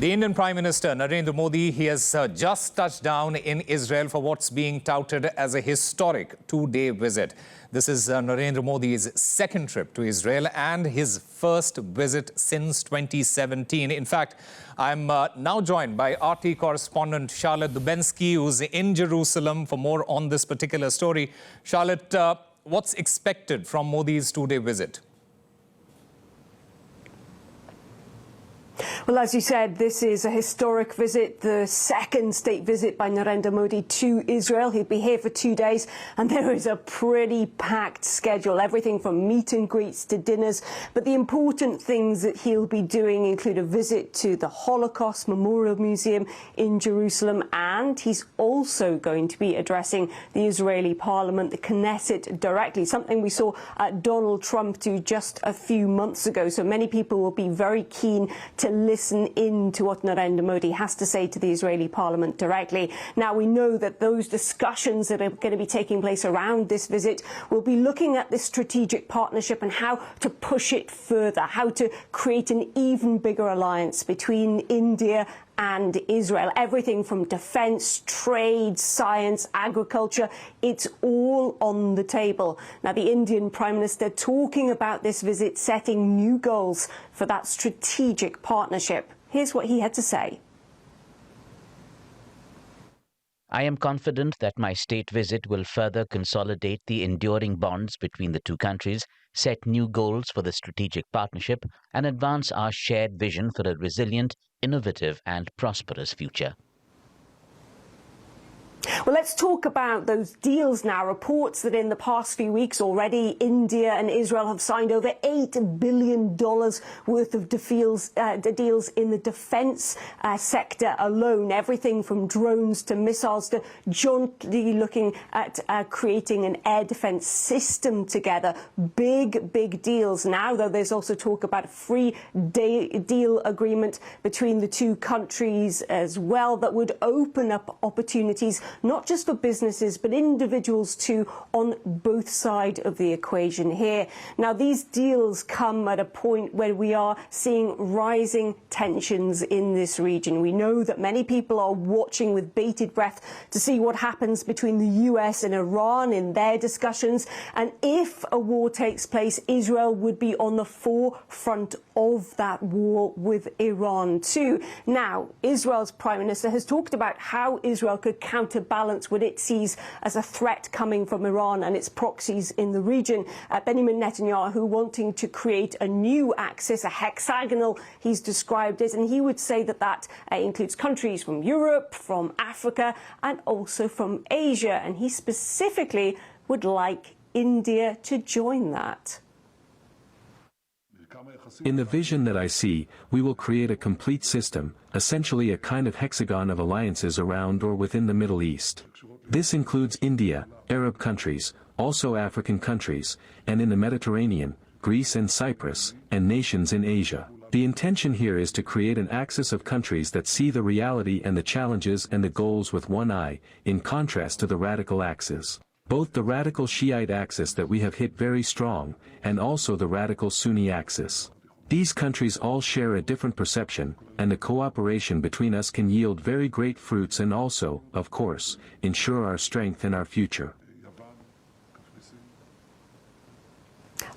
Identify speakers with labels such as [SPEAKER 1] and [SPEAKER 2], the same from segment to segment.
[SPEAKER 1] The Indian Prime Minister Narendra Modi, he has just touched down in Israel for what's being touted as a historic two-day visit. This is Narendra Modi's second trip to Israel and his first visit since 2017. In fact, I'm now joined by RT correspondent Charlotte Dubensky, who's in Jerusalem for more on this particular story. Charlotte, what's expected from Modi's two-day visit?
[SPEAKER 2] Well, as you said, this is a historic visit, the second state visit by Narendra Modi to Israel. He'll be here for 2 days, and there is a pretty packed schedule, everything from meet and greets to dinners. But the important things that he'll be doing include a visit to the Holocaust Memorial Museum in Jerusalem, and he's also going to be addressing the Israeli parliament, the Knesset, directly, something we saw Donald Trump do just a few months ago. So many people will be very keen to listen in to what Narendra Modi has to say to the Israeli parliament directly. Now, we know that those discussions that are going to be taking place around this visit will be looking at this strategic partnership and how to push it further, how to create an even bigger alliance between India and Israel. Everything from defence, trade, science, agriculture, it's all on the table. Now, the Indian Prime Minister talking about this visit, setting new goals for that strategic partnership. Here's what he had to say.
[SPEAKER 3] I am confident that my state visit will further consolidate the enduring bonds between the two countries, set new goals for the strategic partnership, and advance our shared vision for a resilient, innovative and prosperous future.
[SPEAKER 2] Well, let's talk about those deals now. Reports that in the past few weeks already, India and Israel have signed over $8 billion worth of deals in the defence sector alone. Everything from drones to missiles to jointly looking at creating an air defence system together. Big deals. Now, though, there's also talk about a free deal agreement between the two countries as well that would open up opportunities not just for businesses, but individuals too, on both sides of the equation here. Now, these deals come at a point where we are seeing rising tensions in this region. We know that many people are watching with bated breath to see what happens between the US and Iran in their discussions. And if a war takes place, Israel would be on the forefront of that war with Iran too. Now, Israel's Prime Minister has talked about how Israel could counterbalance what it sees as a threat coming from Iran and its proxies in the region. Benjamin Netanyahu wanting to create a new axis, a hexagonal, he's described it, and he would say that that includes countries from Europe, from Africa, and also from Asia. And he specifically would like India to join that.
[SPEAKER 4] In the vision that I see, we will create a complete system, essentially a kind of hexagon of alliances around or within the Middle East. This includes India, Arab countries, also African countries, and in the Mediterranean, Greece and Cyprus, and nations in Asia. The intention here is to create an axis of countries that see the reality and the challenges and the goals with one eye, in contrast to the radical axis. Both the radical Shiite axis that we have hit very strong, and also the radical Sunni axis. These countries all share a different perception, and the cooperation between us can yield very great fruits and also, of course, ensure our strength and our future.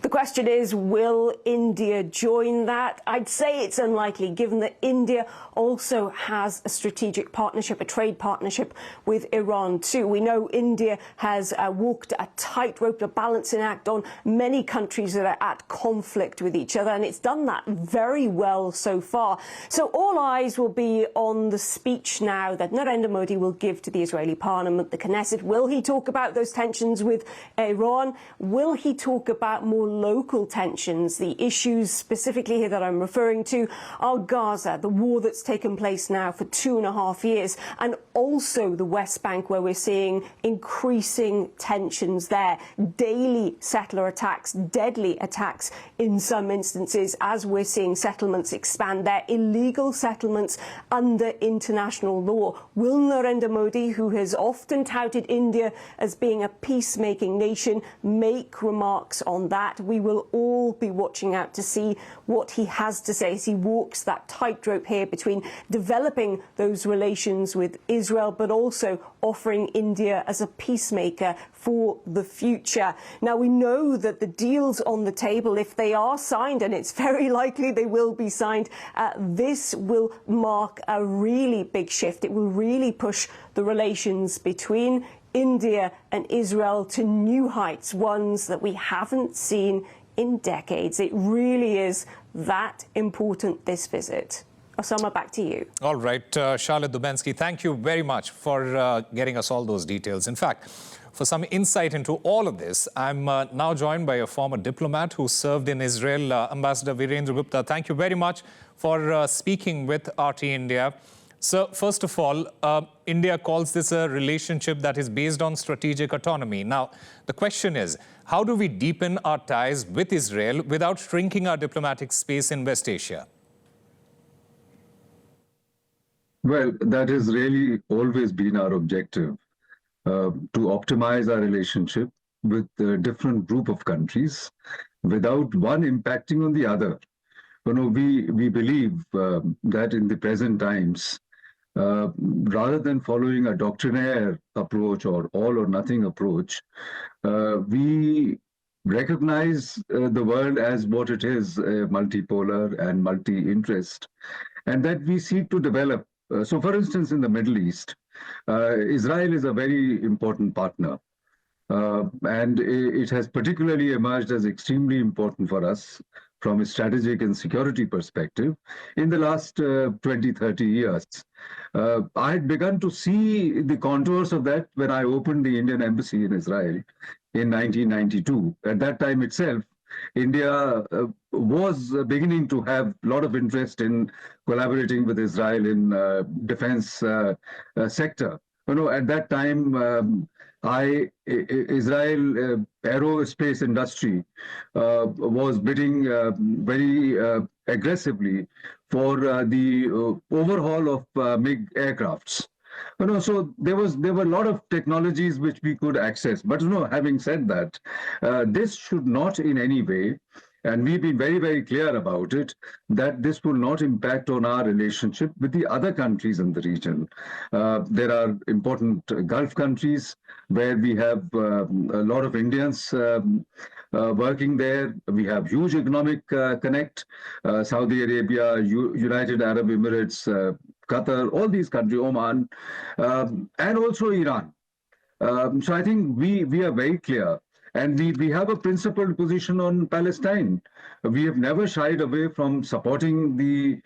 [SPEAKER 2] The question is, will India join that? I'd say it's unlikely, given that India also has a strategic partnership, a trade partnership with Iran too. We know India has walked a tightrope, a balancing act on many countries that are at conflict with each other, and it's done that very well so far. So all eyes will be on the speech now that Narendra Modi will give to the Israeli parliament, the Knesset. Will he talk about those tensions with Iran? Will he talk about more local tensions? The issues specifically here that I'm referring to are Gaza, the war that's taken place now for 2.5 years, and also the West Bank, where we're seeing increasing tensions there. Daily settler attacks, deadly attacks in some instances, as we're seeing settlements expand there, illegal settlements under international law. Will Narendra Modi, who has often touted India as being a peacemaking nation, make remarks on that? we will all be watching out to see what he has to say as he walks that tightrope here between developing those relations with Israel, but also offering India as a peacemaker for the future. Now, we know that the deals on the table, if they are signed, and it's very likely they will be signed, this will mark a really big shift. It will really push the relations between India and Israel to new heights, ones that we haven't seen in decades. It really is that important, this visit. Osama, back to you.
[SPEAKER 1] All right, Charlotte Dubensky, thank you very much for getting us all those details. In fact, for some insight into all of this, I'm now joined by a former diplomat who served in Israel, Ambassador Virendra Gupta. Thank you very much for speaking with RT India. So, first of all, India calls this a relationship that is based on strategic autonomy. Now, the question is, how do we deepen our ties with Israel without shrinking our diplomatic space in West Asia?
[SPEAKER 5] Well, that has really always been our objective, to optimize our relationship with a different group of countries without one impacting on the other. You know, we believe that in the present times, rather than following a doctrinaire approach or all or nothing approach, we recognize the world as what it is, multipolar and multi-interest, and that we seek to develop. So, for instance, in the Middle East, Israel is a very important partner. And it has particularly emerged as extremely important for us from a strategic and security perspective in the last 20, 30 years. I had begun to see the contours of that when I opened the Indian embassy in Israel in 1992. At that time itself, India was beginning to have a lot of interest in collaborating with Israel in defense sector. You know, at that time, Israel aerospace industry was bidding very aggressively for the overhaul of MiG aircrafts. You know, so there were a lot of technologies which we could access. But you know, having said that, this should not in any way, and we've been very, very clear about it, that this will not impact on our relationship with the other countries in the region. There are important Gulf countries where we have a lot of Indians working there. We have huge economic connect. Saudi Arabia, United Arab Emirates, Qatar, all these countries, Oman, and also Iran. So I think we are very clear. And we have a principled position on Palestine. We have never shied away from supporting the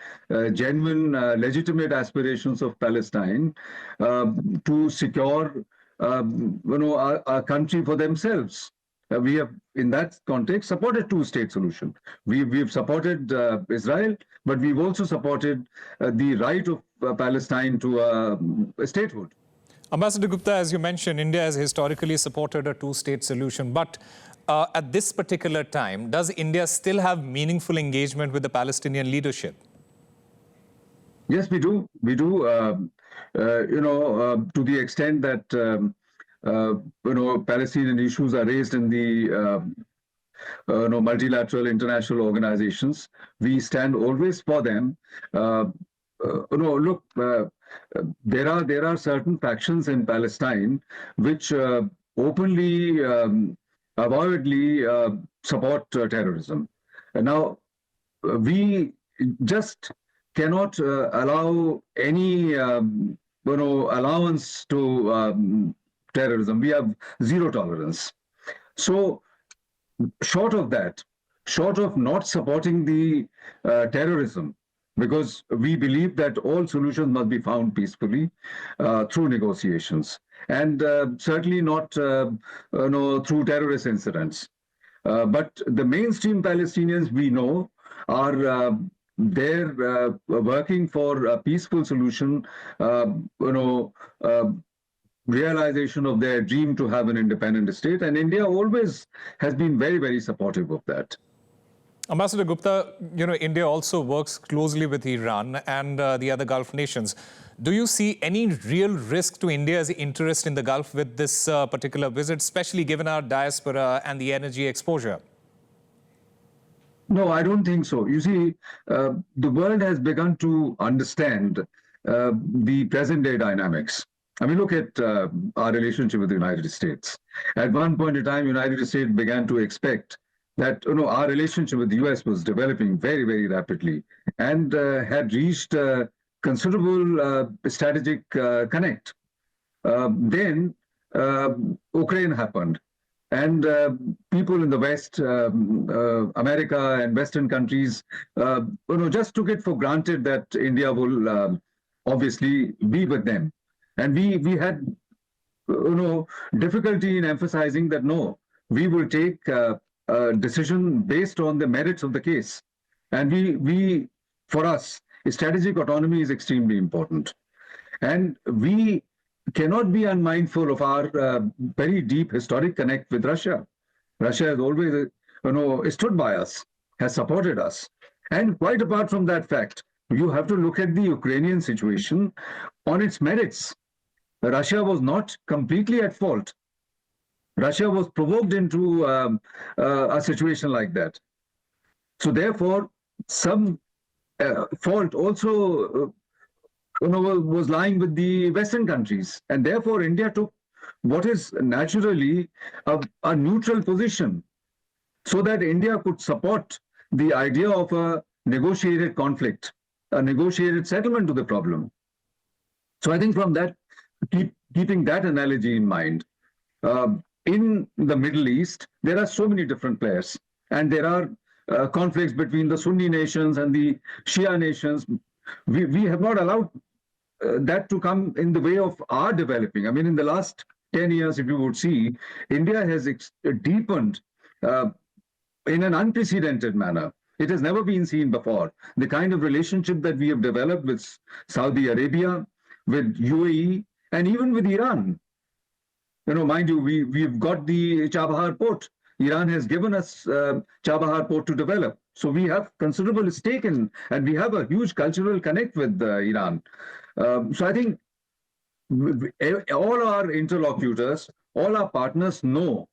[SPEAKER 5] genuine, legitimate aspirations of Palestine to secure, a country for themselves. We have, in that context, supported two-state solution. We've supported Israel, but we've also supported the right of Palestine to a statehood.
[SPEAKER 1] Ambassador Gupta, as you mentioned, India has historically supported a two-state solution. But at this particular time, does India still have meaningful engagement with the Palestinian leadership?
[SPEAKER 5] Yes, we do. We do. To the extent that Palestinian issues are raised in the multilateral international organizations, we stand always for them. There are certain factions in Palestine which openly, avowedly support terrorism. And now, we just cannot allow any allowance to terrorism. We have zero tolerance. So, short of that, short of not supporting the terrorism, because we believe that all solutions must be found peacefully through negotiations, and certainly not through terrorist incidents. But the mainstream Palestinians we know are they're working for a peaceful solution, realization of their dream to have an independent state, and India always has been very, very supportive of that.
[SPEAKER 1] Ambassador Gupta, India also works closely with Iran and the other Gulf nations. Do you see any real risk to India's interest in the Gulf with this particular visit, especially given our diaspora and the energy exposure?
[SPEAKER 5] No, I don't think so. You see, the world has begun to understand the present day dynamics. I mean, look at our relationship with the United States. At one point in time, United States began to expect that our relationship with the US was developing very, very rapidly and had reached considerable strategic connect. Then Ukraine happened, and people in the West, America and Western countries, just took it for granted that India will obviously be with them, and we had difficulty in emphasizing that no, we will take a decision based on the merits of the case, and we for us, strategic autonomy is extremely important. And we cannot be unmindful of our very deep historic connect with Russia. Russia has always, stood by us, has supported us. And quite apart from that fact, you have to look at the Ukrainian situation on its merits. Russia was not completely at fault. Russia was provoked into a situation like that. So therefore, some fault also was lying with the Western countries. And therefore, India took what is naturally a neutral position so that India could support the idea of a negotiated conflict, a negotiated settlement to the problem. So I think from that, keeping that analogy in mind, in the Middle East, there are so many different players, and there are conflicts between the Sunni nations and the Shia nations. We have not allowed that to come in the way of our developing. I mean, in the last 10 years, if you would see, India has deepened in an unprecedented manner. It has never been seen before. The kind of relationship that we have developed with Saudi Arabia, with UAE, and even with Iran. Mind you, we've got the Chabahar port. Iran has given us Chabahar port to develop. So we have considerable stake in, and we have a huge cultural connect with Iran. So I think all our interlocutors, all our partners know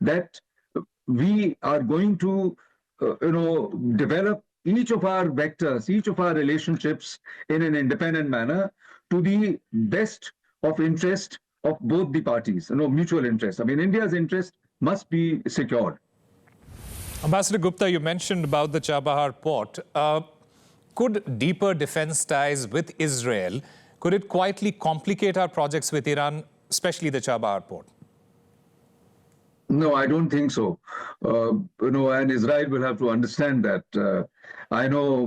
[SPEAKER 5] that we are going to, develop each of our vectors, each of our relationships in an independent manner to the best of interest of both the parties, mutual interest. I mean, India's interest must be secured.
[SPEAKER 1] Ambassador Gupta, you mentioned about the Chabahar port. Could deeper defense ties with Israel, could it quietly complicate our projects with Iran, especially the Chabahar port?
[SPEAKER 5] No, I don't think so. And Israel will have to understand that. I know,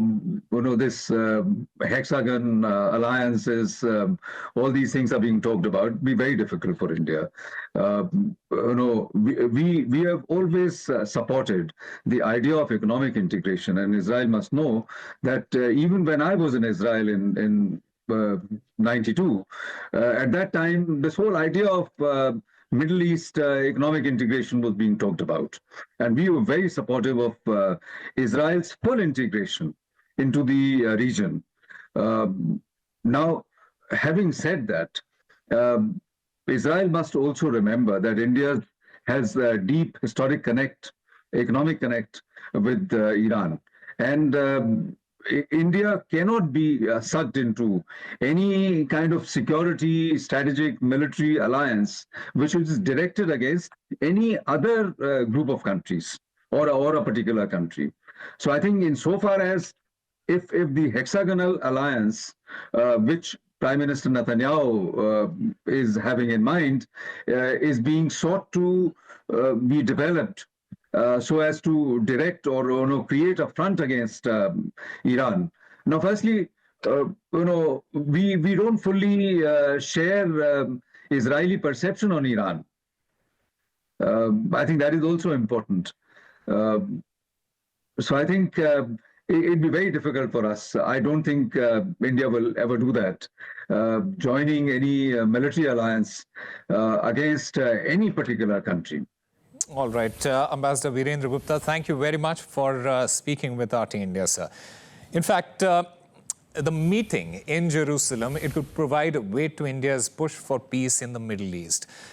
[SPEAKER 5] this hexagon alliances, all these things are being talked about. It'll be very difficult for India. We have always supported the idea of economic integration, and Israel must know that even when I was in Israel in 92, at that time, this whole idea of Middle East economic integration was being talked about. And we were very supportive of Israel's full integration into the region. Now, having said that, Israel must also remember that India has a deep historic connect, economic connect with Iran. And India cannot be sucked into any kind of security, strategic, military alliance which is directed against any other group of countries or a particular country. So I think insofar as if the hexagonal alliance, which Prime Minister Netanyahu is having in mind, is being sought to be developed so as to direct or create a front against Iran. Now, firstly, we don't fully share Israeli perception on Iran. I think that is also important. So I think it'd be very difficult for us. I don't think India will ever do that, joining any military alliance against any particular country.
[SPEAKER 1] All right. Ambassador Virendra Gupta, thank you very much for speaking with RT India, sir. In fact, the meeting in Jerusalem, it could provide weight to India's push for peace in the Middle East.